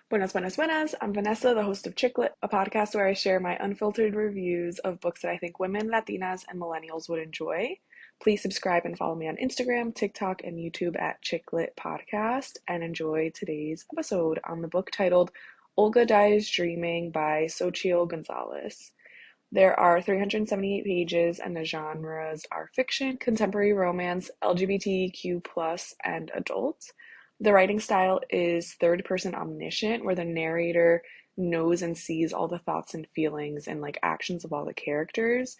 Buenas, buenas, buenas. I'm Vanessa, the host of Chicklet, a podcast where I share my unfiltered reviews of books that I think women, Latinas, and millennials would enjoy. Please subscribe and follow me on Instagram, TikTok, and YouTube at Chicklet Podcast, and enjoy today's episode on the book titled Olga Dies Dreaming by Xochitl Gonzalez. There are 378 pages, and the genres are fiction, contemporary romance, LGBTQ, and adult. The writing style is third person omniscient, where the narrator knows and sees all the thoughts and feelings and actions of all the characters.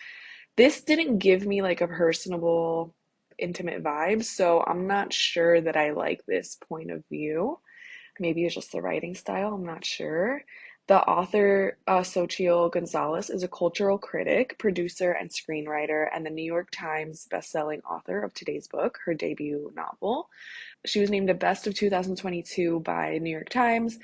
This didn't give me a personable, intimate vibe, so I'm not sure that I like this point of view. Maybe it's just the writing style, I'm not sure. The author, Xochitl Gonzalez, is a cultural critic, producer, and screenwriter, and the New York Times bestselling author of today's book, her debut novel. She was named a Best of 2022 by New York Times,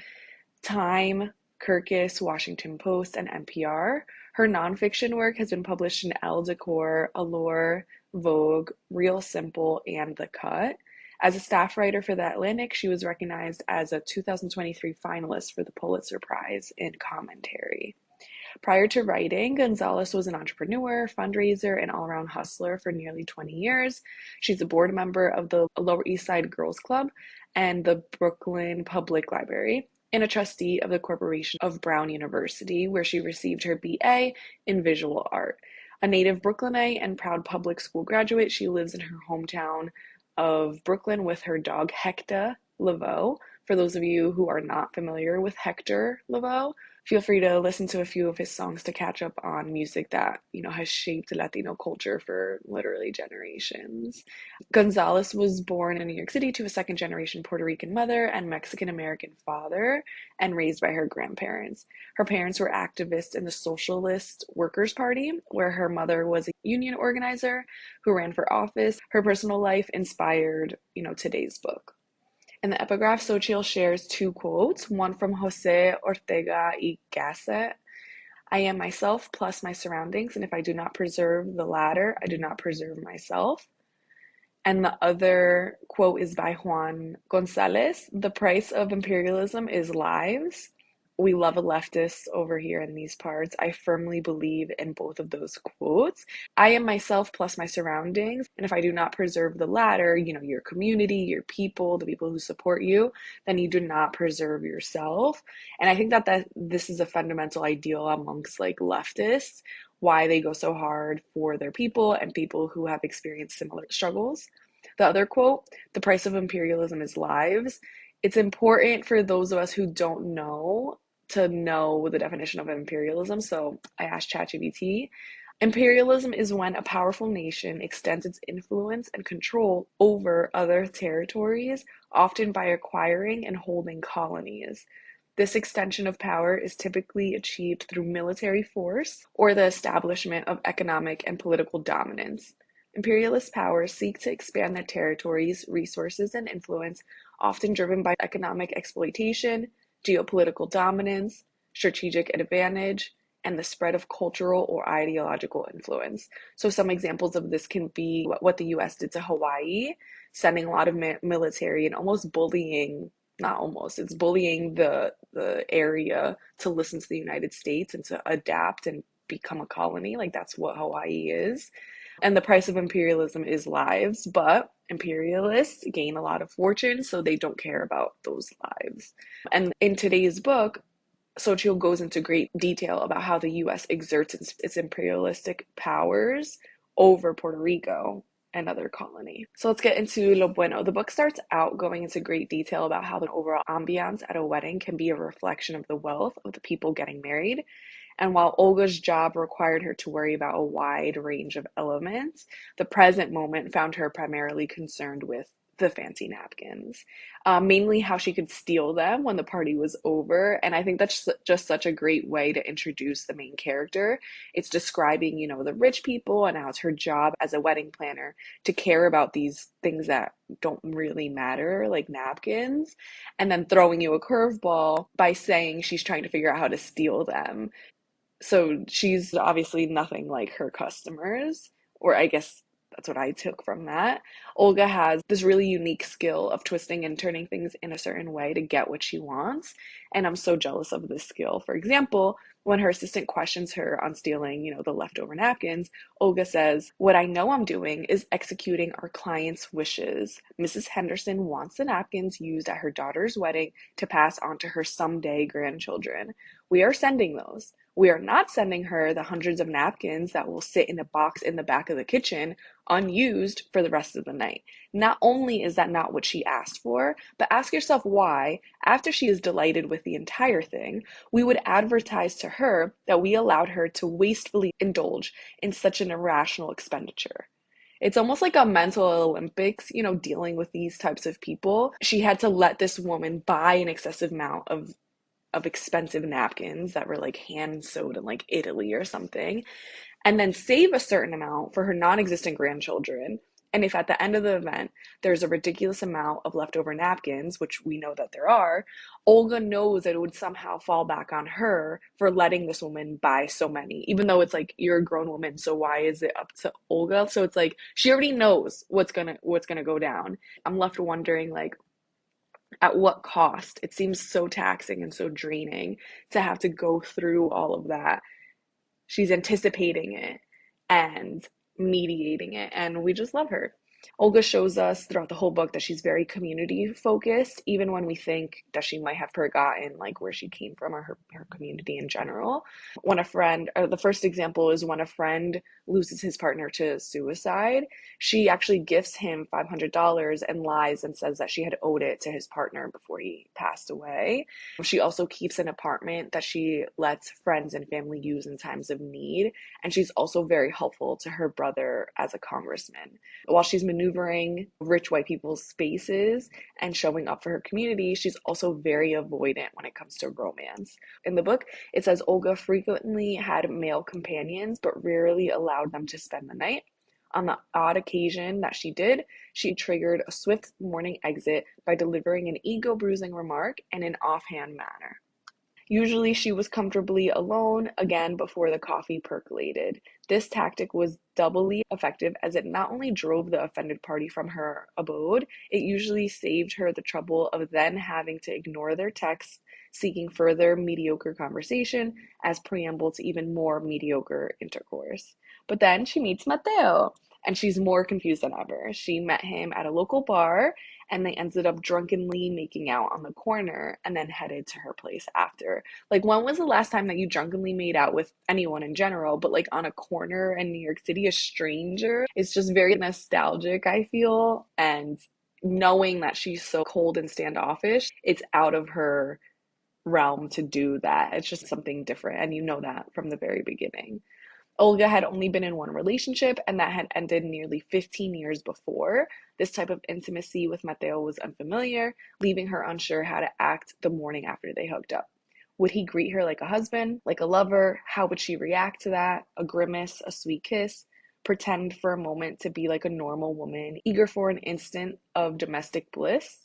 Time, Kirkus, Washington Post, and NPR. Her nonfiction work has been published in Elle Decor, Allure, Vogue, Real Simple, and The Cut. As a staff writer for The Atlantic, she was recognized as a 2023 finalist for the Pulitzer Prize in Commentary. Prior to writing, Gonzalez was an entrepreneur, fundraiser, and all-around hustler for nearly 20 years. She's a board member of the Lower East Side Girls Club and the Brooklyn Public Library, and a trustee of the Corporation of Brown University, where she received her BA in visual art. A native Brooklynite and proud public school graduate, she lives in her hometown of Brooklyn with her dog Hector Lavoe. For those of you who are not familiar with Hector Lavoe, feel free to listen to a few of his songs to catch up on music that, has shaped Latino culture for literally generations. Gonzalez was born in New York City to a second generation Puerto Rican mother and Mexican American father, and raised by her grandparents. Her parents were activists in the Socialist Workers' Party, where her mother was a union organizer who ran for office. Her personal life inspired, today's book. In the epigraph, Xochitl shares two quotes, one from Jose Ortega y Gasset: I am myself plus my surroundings, and if I do not preserve the latter, I do not preserve myself. And the other quote is by Juan Gonzalez: the price of imperialism is lives. We love a leftist over here in these parts. I firmly believe in both of those quotes. I am myself plus my surroundings. And if I do not preserve the latter, your community, your people, the people who support you, then you do not preserve yourself. And I think that this is a fundamental ideal amongst leftists, why they go so hard for their people and people who have experienced similar struggles. The other quote, the price of imperialism is lives. It's important for those of us who don't know to know the definition of imperialism. So I asked ChatGPT. Imperialism is when a powerful nation extends its influence and control over other territories, often by acquiring and holding colonies. This extension of power is typically achieved through military force or the establishment of economic and political dominance. Imperialist powers seek to expand their territories, resources, and influence, often driven by economic exploitation, geopolitical dominance, strategic advantage, and the spread of cultural or ideological influence. So some examples of this can be what the US did to Hawaii, sending a lot of military and almost bullying, not almost, it's bullying the area to listen to the United States and to adapt and become a colony. That's what Hawaii is. And the price of imperialism is lives, but imperialists gain a lot of fortune, so they don't care about those lives. And in today's book, Xochitl goes into great detail about how the US exerts its imperialistic powers over Puerto Rico, another colony. So let's get into lo bueno. The book starts out going into great detail about how the overall ambiance at a wedding can be a reflection of the wealth of the people getting married. And while Olga's job required her to worry about a wide range of elements, the present moment found her primarily concerned with the fancy napkins, mainly how she could steal them when the party was over. And I think that's just such a great way to introduce the main character. It's describing, the rich people and how it's her job as a wedding planner to care about these things that don't really matter, like napkins, and then throwing you a curveball by saying she's trying to figure out how to steal them. So she's obviously nothing like her customers, or I guess That's what I took from that. Olga has this really unique skill of twisting and turning things in a certain way to get what she wants. And I'm so jealous of this skill. For example, when her assistant questions her on stealing, the leftover napkins, Olga says, "What I know I'm doing is executing our client's wishes. Mrs. Henderson wants the napkins used at her daughter's wedding to pass on to her someday grandchildren. We are sending those. We are not sending her the hundreds of napkins that will sit in a box in the back of the kitchen, unused for the rest of the night." Not only is that not what she asked for, but ask yourself why, after she is delighted with the entire thing, we would advertise to her that we allowed her to wastefully indulge in such an irrational expenditure. It's almost like a mental Olympics, dealing with these types of people. She had to let this woman buy an excessive amount of expensive napkins that were like hand sewed in like Italy or something, and then save a certain amount for her non-existent grandchildren. And if at the end of the event there's a ridiculous amount of leftover napkins, which we know that there are, Olga knows that it would somehow fall back on her for letting this woman buy so many, even though it's like, you're a grown woman, so why is it up to Olga? So it's like she already knows what's gonna go down. I'm left wondering, like, at what cost? It seems so taxing and so draining to have to go through all of that. She's anticipating it and mediating it, and we just love her. Olga shows us throughout the whole book that she's very community focused, even when we think that she might have forgotten like where she came from or her community in general. When a friend, the first example is when a friend loses his partner to suicide, she actually gifts him $500 and lies and says that she had owed it to his partner before he passed away. She also keeps an apartment that she lets friends and family use in times of need. And she's also very helpful to her brother as a congressman. While she's maneuvering rich white people's spaces and showing up for her community, she's also very avoidant when it comes to romance. In the book, it says Olga frequently had male companions, but rarely allowed them to spend the night. On the odd occasion that she did, she triggered a swift morning exit by delivering an ego-bruising remark in an offhand manner. Usually she was comfortably alone again before the coffee percolated. This tactic was doubly effective as it not only drove the offended party from her abode, it usually saved her the trouble of then having to ignore their texts, seeking further mediocre conversation as preamble to even more mediocre intercourse. But then she meets Matteo, and she's more confused than ever. She met him at a local bar, and they ended up drunkenly making out on the corner and then headed to her place after. Like, when was the last time that you drunkenly made out with anyone in general, but like on a corner in New York City, a stranger? It's just very nostalgic, I feel. And knowing that she's so cold and standoffish, it's out of her realm to do that. It's just something different. And you know that from the very beginning. Olga had only been in one relationship, and that had ended nearly 15 years before. This type of intimacy with Matteo was unfamiliar, leaving her unsure how to act the morning after they hooked up. Would he greet her like a husband, like a lover? How would she react to that? A grimace, a sweet kiss? Pretend for a moment to be like a normal woman, eager for an instant of domestic bliss?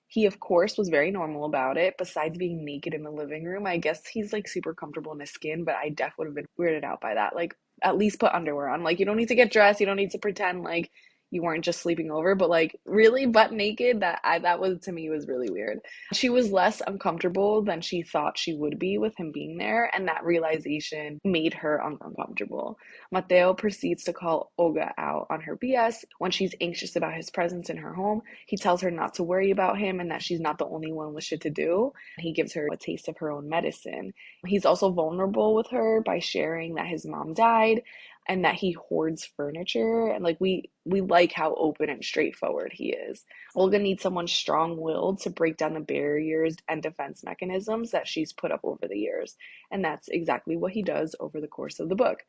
He, of course, was very normal about it. Besides being naked in the living room, I guess he's like super comfortable in his skin, but I definitely would have been weirded out by that. Like, at least put underwear on. Like, you don't need to get dressed. You don't need to pretend like you weren't just sleeping over, but like really butt naked, that was, to me, was really weird. She was less uncomfortable than she thought she would be with him being there, and that realization made her uncomfortable. Mateo proceeds to call Olga out on her BS. When she's anxious about his presence in her home, he tells her not to worry about him and that she's not the only one with shit to do. He gives her a taste of her own medicine. He's also vulnerable with her by sharing that his mom died and that he hoards furniture, and like we like how open and straightforward he is. Olga needs someone strong-willed to break down the barriers and defense mechanisms that she's put up over the years, and that's exactly what he does over the course of the book.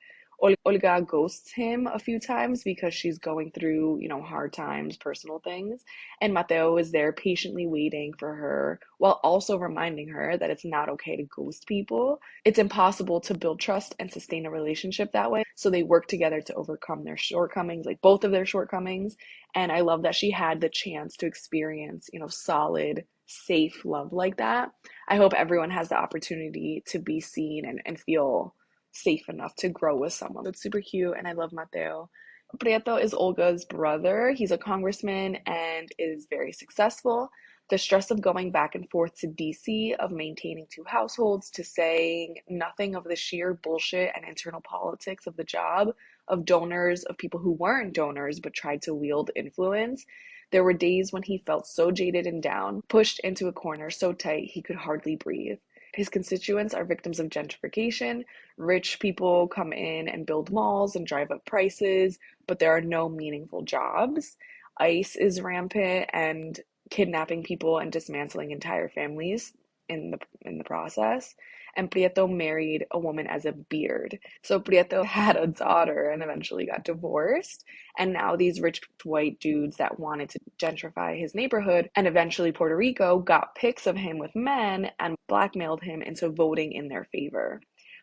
Olga ghosts him a few times because she's going through, hard times, personal things. And Mateo is there patiently waiting for her while also reminding her that it's not okay to ghost people. It's impossible to build trust and sustain a relationship that way. So they work together to overcome their shortcomings, like both of their shortcomings. And I love that she had the chance to experience, solid, safe love like that. I hope everyone has the opportunity to be seen and feel safe enough to grow with someone. It's super cute, and I love Matteo. Prieto is Olga's brother. He's a congressman and is very successful. The stress of going back and forth to DC, of maintaining two households, to saying nothing of the sheer bullshit and internal politics of the job, of donors, of people who weren't donors but tried to wield influence. There were days when he felt so jaded and down, pushed into a corner so tight he could hardly breathe. His constituents are victims of gentrification. Rich people come in and build malls and drive up prices, but there are no meaningful jobs. ICE is rampant and kidnapping people and dismantling entire families in the process. And Prieto married a woman as a beard. So Prieto had a daughter and eventually got divorced. And now these rich white dudes that wanted to gentrify his neighborhood and eventually Puerto Rico got pics of him with men and blackmailed him into voting in their favor.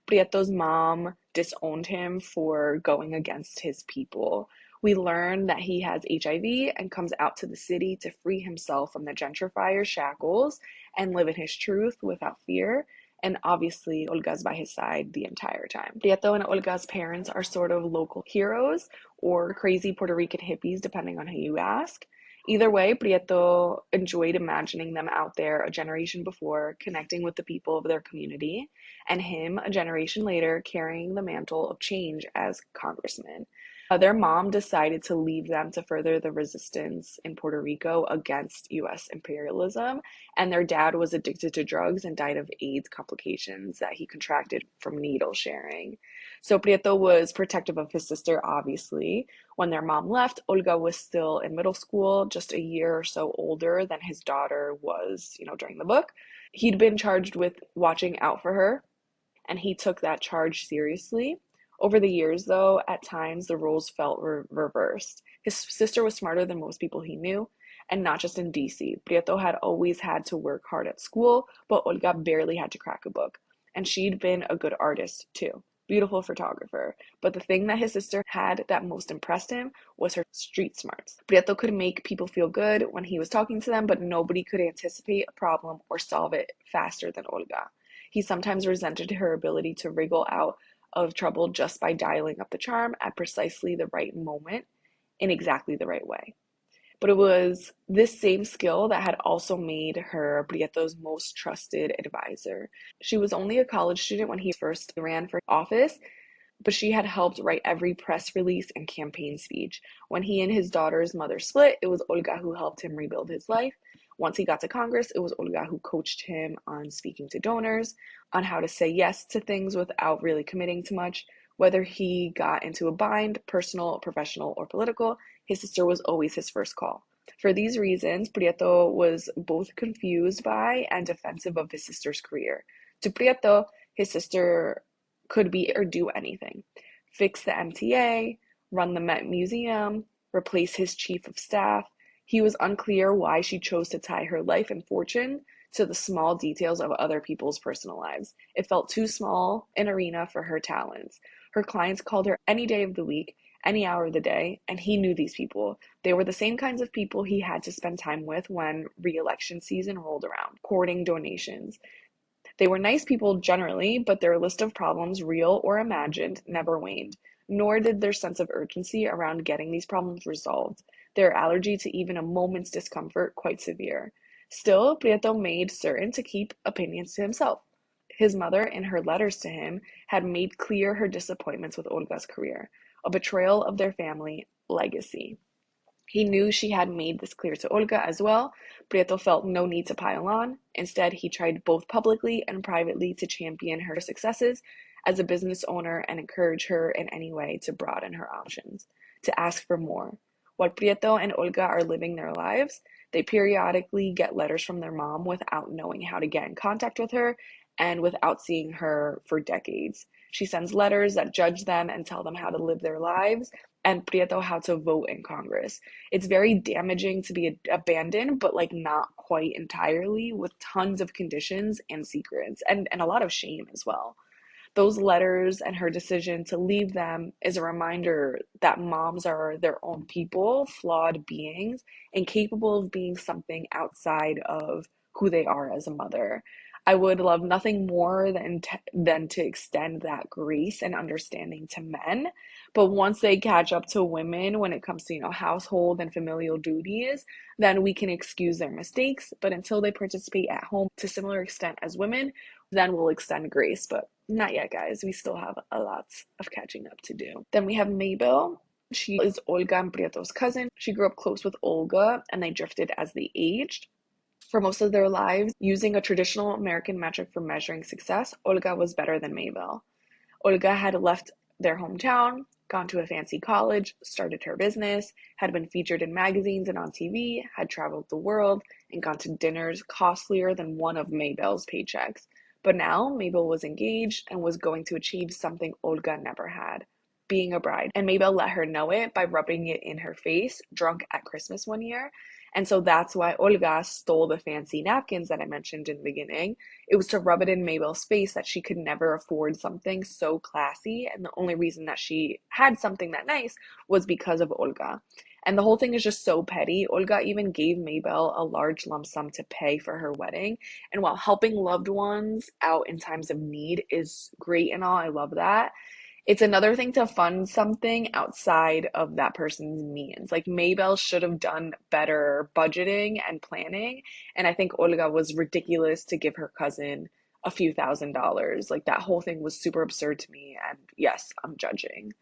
Prieto's mom disowned him for going against his people. We learn that he has HIV and comes out to the city to free himself from the gentrifier's shackles and live in his truth without fear. And obviously, Olga's by his side the entire time. Prieto and Olga's parents are sort of local heroes or crazy Puerto Rican hippies, depending on who you ask. Either way, Prieto enjoyed imagining them out there a generation before, connecting with the people of their community, and him a generation later carrying the mantle of change as congressman. Their mom decided to leave them to further the resistance in Puerto Rico against US imperialism, and their dad was addicted to drugs and died of AIDS complications that he contracted from needle sharing. So Prieto was protective of his sister, obviously. When their mom left, Olga was still in middle school, just a year or so older than his daughter was, during the book. He'd been charged with watching out for her, and he took that charge seriously. Over the years, though, at times the roles felt reversed. His sister was smarter than most people he knew, and not just in DC. Prieto had always had to work hard at school, but Olga barely had to crack a book. And she'd been a good artist, too. Beautiful photographer. But the thing that his sister had that most impressed him was her street smarts. Prieto could make people feel good when he was talking to them, but nobody could anticipate a problem or solve it faster than Olga. He sometimes resented her ability to wriggle out of trouble just by dialing up the charm at precisely the right moment in exactly the right way. But it was this same skill that had also made her Prieto's most trusted advisor. She was only a college student when he first ran for office, but she had helped write every press release and campaign speech. When he and his daughter's mother split, it was Olga who helped him rebuild his life. Once he got to Congress, it was Olga who coached him on speaking to donors, on how to say yes to things without really committing too much. Whether he got into a bind, personal, professional, or political, his sister was always his first call. For these reasons, Prieto was both confused by and defensive of his sister's career. To Prieto, his sister could be or do anything. Fix the MTA, run the Met Museum, replace his chief of staff. He was unclear why she chose to tie her life and fortune to the small details of other people's personal lives. It felt too small an arena for her talents. Her clients called her any day of the week, any hour of the day, and he knew these people. They were the same kinds of people he had to spend time with when re-election season rolled around, courting donations. They were nice people generally, but their list of problems, real or imagined, never waned, nor did their sense of urgency around getting these problems resolved, their allergy to even a moment's discomfort quite severe. Still, Prieto made certain to keep opinions to himself. His mother, in her letters to him, had made clear her disappointments with Olga's career, a betrayal of their family legacy. He knew she had made this clear to Olga as well. Prieto felt no need to pile on. Instead, he tried both publicly and privately to champion her successes as a business owner and encourage her in any way to broaden her options, to ask for more. While Prieto and Olga are living their lives, they periodically get letters from their mom without knowing how to get in contact with her and without seeing her for decades. She sends letters that judge them and tell them how to live their lives, and Prieto how to vote in Congress. It's very damaging to be abandoned, but like not quite entirely, with tons of conditions and secrets and a lot of shame as well. Those letters and her decision to leave them is a reminder that moms are their own people, flawed beings, incapable of being something outside of who they are as a mother. I would love nothing more than to extend that grace and understanding to men. But once they catch up to women when it comes to, household and familial duties, then we can excuse their mistakes. But until they participate at home to similar extent as women, then we'll extend grace. But not yet, guys. We still have a lot of catching up to do. Then we have Mabel. She is Olga and Prieto's cousin. She grew up close with Olga and they drifted as they aged. For most of their lives, using a traditional American metric for measuring success, Olga was better than Mabel. Olga had left their hometown, gone to a fancy college, started her business, had been featured in magazines and on TV, had traveled the world, and gone to dinners costlier than one of Mabel's paychecks. But now Mabel was engaged and was going to achieve something Olga never had, being a bride. And Mabel let her know it by rubbing it in her face, drunk at Christmas one year. And so that's why Olga stole the fancy napkins that I mentioned in the beginning. It was to rub it in Mabel's face that she could never afford something so classy. And the only reason that she had something that nice was because of Olga. And the whole thing is just so petty. Olga even gave Mabel a large lump sum to pay for her wedding. And while helping loved ones out in times of need is great and all, I love that. It's another thing to fund something outside of that person's means. Like Mabel should have done better budgeting and planning. And I think Olga was ridiculous to give her cousin a few $1,000s. Like that whole thing was super absurd to me. And yes, I'm judging.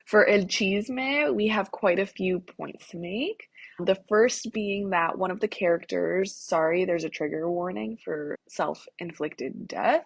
For El Chisme, we have quite a few points to make. The first being that one of the characters, sorry, there's a trigger warning for self-inflicted death.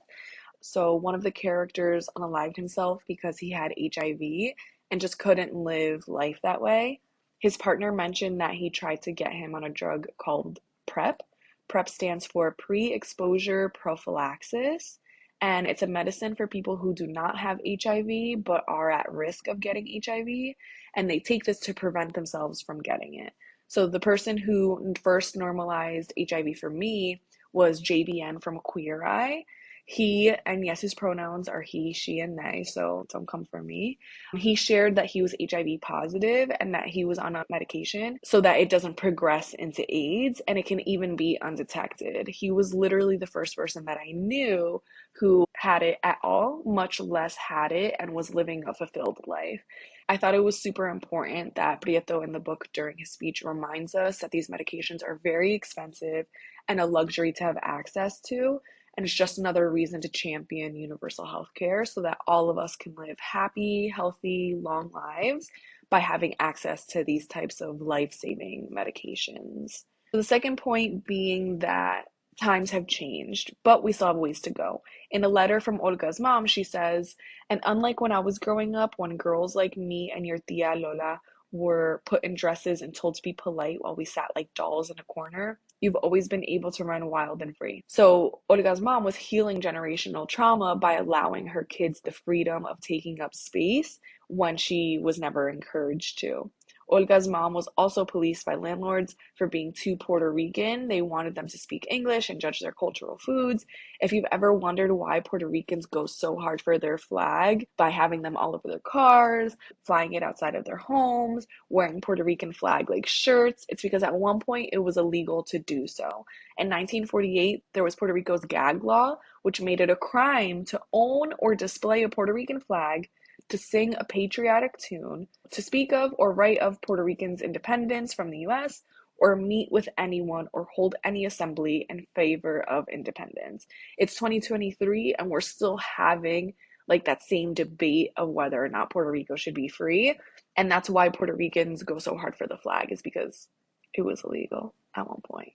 So one of the characters unalived himself because he had HIV and just couldn't live life that way. His partner mentioned that he tried to get him on a drug called PrEP. PrEP stands for pre-exposure prophylaxis, and it's a medicine for people who do not have HIV but are at risk of getting HIV, and they take this to prevent themselves from getting it. So the person who first normalized HIV for me was JVN from Queer Eye. He, and yes, his pronouns are he, she, and they, so don't come for me. He shared that he was HIV positive and that he was on a medication so that it doesn't progress into AIDS and it can even be undetected. He was literally the first person that I knew who had it at all, much less had it and was living a fulfilled life. I thought it was super important that Prieto in the book during his speech reminds us that these medications are very expensive and a luxury to have access to. And it's just another reason to champion universal health care so that all of us can live happy, healthy, long lives by having access to these types of life-saving medications. So the second point being that times have changed, but we still have ways to go. In a letter from Olga's mom, she says, and unlike when I was growing up, when girls like me and your tia Lola were put in dresses and told to be polite while we sat like dolls in a corner, you've always been able to run wild and free. So Olga's mom was healing generational trauma by allowing her kids the freedom of taking up space when she was never encouraged to. Olga's mom was also policed by landlords for being too Puerto Rican. They wanted them to speak English and judge their cultural foods. If you've ever wondered why Puerto Ricans go so hard for their flag by having them all over their cars, flying it outside of their homes, wearing Puerto Rican flag like shirts, it's because at one point it was illegal to do so. In 1948, there was Puerto Rico's gag law, which made it a crime to own or display a Puerto Rican flag, to sing a patriotic tune, to speak of or write of Puerto Rican's independence from the US, or meet with anyone or hold any assembly in favor of independence. It's 2023 and we're still having like that same debate of whether or not Puerto Rico should be free. And that's why Puerto Ricans go so hard for the flag, is because it was illegal at one point.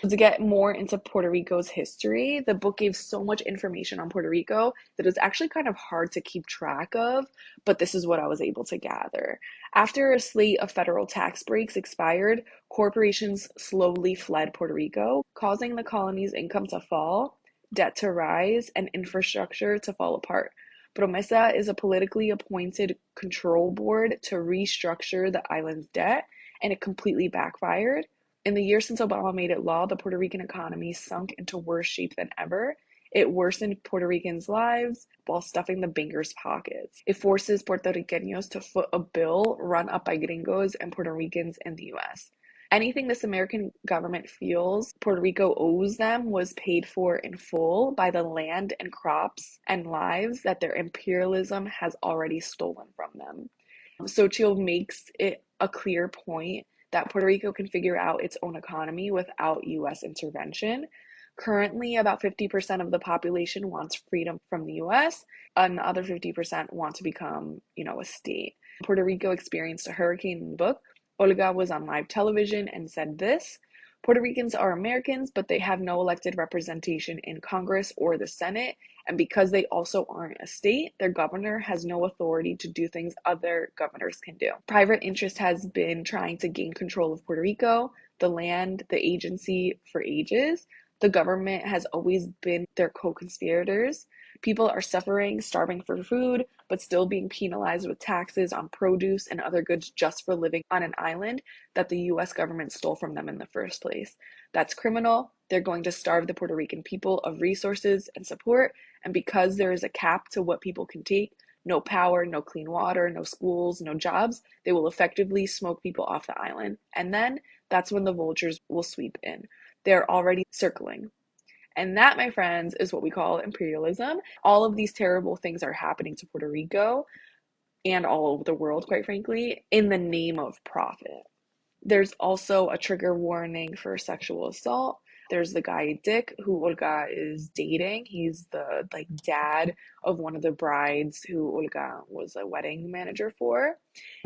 To get more into Puerto Rico's history, the book gave so much information on Puerto Rico that it's actually kind of hard to keep track of, but this is what I was able to gather. After a slate of federal tax breaks expired, corporations slowly fled Puerto Rico, causing the colony's income to fall, debt to rise, and infrastructure to fall apart. Promesa is a politically appointed control board to restructure the island's debt, and it completely backfired. In the years since Obama made it law, the Puerto Rican economy sunk into worse shape than ever. It worsened Puerto Ricans' lives while stuffing the bankers' pockets. It forces Puerto Ricanos to foot a bill run up by gringos and Puerto Ricans in the US. Anything this American government feels Puerto Rico owes them was paid for in full by the land and crops and lives that their imperialism has already stolen from them. Xochitl makes it a clear point that Puerto Rico can figure out its own economy without US intervention. Currently, about 50% of the population wants freedom from the US, and the other 50% want to become, a state. Puerto Rico experienced a hurricane in the book. Olga was on live television and said this: Puerto Ricans are Americans, but they have no elected representation in Congress or the Senate. And because they also aren't a state, their governor has no authority to do things other governors can do. Private interest has been trying to gain control of Puerto Rico, the land, the agency for ages. The government has always been their co-conspirators. People are suffering, starving for food, but still being penalized with taxes on produce and other goods just for living on an island that the US government stole from them in the first place. That's criminal. They're going to starve the Puerto Rican people of resources and support, and because there is a cap to what people can take, no power, no clean water, no schools, no jobs, they will effectively smoke people off the island. And then that's when the vultures will sweep in. They're already circling. And that, my friends, is what we call imperialism. All of these terrible things are happening to Puerto Rico and all over the world, quite frankly, in the name of profit. There's also a trigger warning for sexual assault. There's the guy Dick who Olga is dating. He's the dad of one of the brides who Olga was a wedding manager for.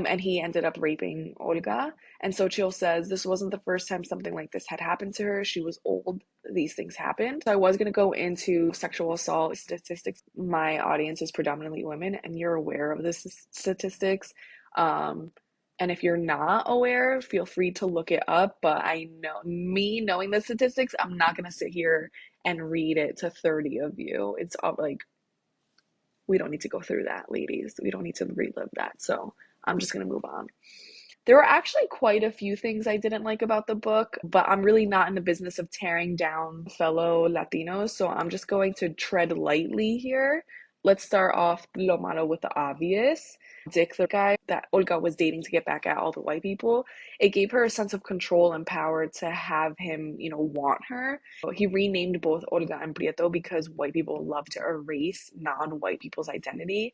And he ended up raping Olga. And Xochitl says this wasn't the first time something like this had happened to her. She was old. These things happened. So I was going to go into sexual assault statistics. My audience is predominantly women, and you're aware of this statistics. And if you're not aware, feel free to look it up. But I know, me knowing the statistics, I'm not going to sit here and read it to 30 of you. It's all we don't need to go through that, ladies. We don't need to relive that. So I'm just going to move on. There were actually quite a few things I didn't like about the book, but I'm really not in the business of tearing down fellow Latinos. So I'm just going to tread lightly here. Let's start off lo malo with the obvious. Dick, the guy that Olga was dating to get back at all the white people, it gave her a sense of control and power to have him, want her. He renamed both Olga and Prieto because white people love to erase non-white people's identity.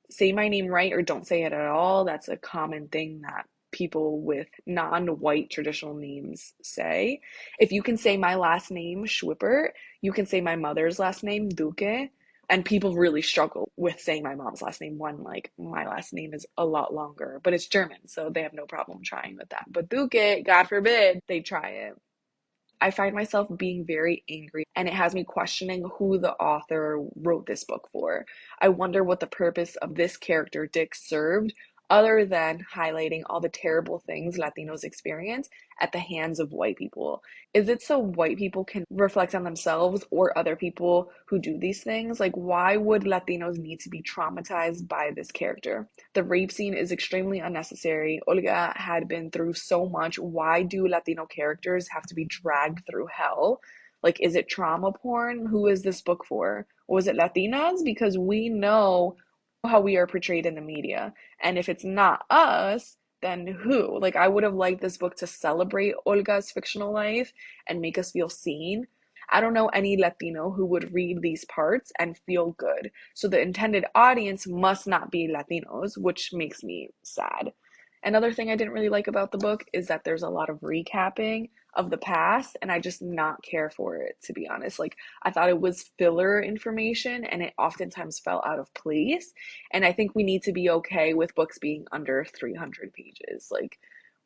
Say my name right or don't say it at all. That's a common thing that people with non-white traditional names say. If you can say my last name, Schwippert, you can say my mother's last name, Duque. And people really struggle with saying my mom's last name when, my last name is a lot longer, but it's German, so they have no problem trying with that. But Duque, God forbid, they try it. I find myself being very angry, and it has me questioning who the author wrote this book for. I wonder what the purpose of this character, Dick, served, other than highlighting all the terrible things Latinos experience at the hands of white people. Is it so white people can reflect on themselves or other people who do these things? Why would Latinos need to be traumatized by this character? The rape scene is extremely unnecessary. Olga had been through so much. Why do Latino characters have to be dragged through hell? Is it trauma porn? Who is this book for? Was it Latinas? Because we know how we are portrayed in the media. And if it's not us, then who? I would have liked this book to celebrate Olga's fictional life and make us feel seen. I don't know any Latino who would read these parts and feel good. So the intended audience must not be Latinos, which makes me sad. Another thing I didn't really like about the book is that there's a lot of recapping of the past, and I just not care for it, to be honest. I thought it was filler information, and it oftentimes fell out of place. And I think we need to be okay with books being under 300 pages.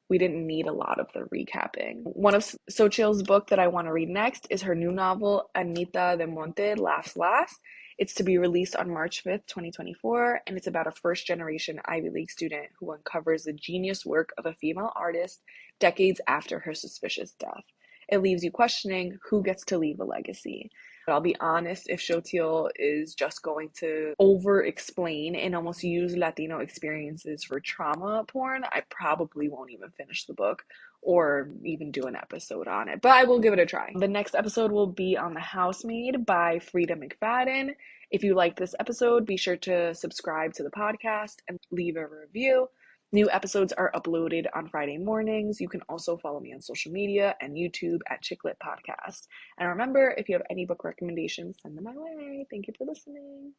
We didn't need a lot of the recapping. One of Xochitl's book that I want to read next is her new novel, Anita de Monte Laughs Last. It's to be released on March 5th, 2024, and it's about a first-generation Ivy League student who uncovers the genius work of a female artist decades after her suspicious death. It leaves you questioning who gets to leave a legacy. But I'll be honest, if Xochitl is just going to over-explain and almost use Latino experiences for trauma porn, I probably won't even finish the book or even do an episode on it. But I will give it a try. The next episode will be on The Housemaid by Frida McFadden. If you like this episode, be sure to subscribe to the podcast and leave a review. New episodes are uploaded on Friday mornings. You can also follow me on social media and YouTube at Chicklet Podcast. And remember, if you have any book recommendations, send them my way. Thank you for listening.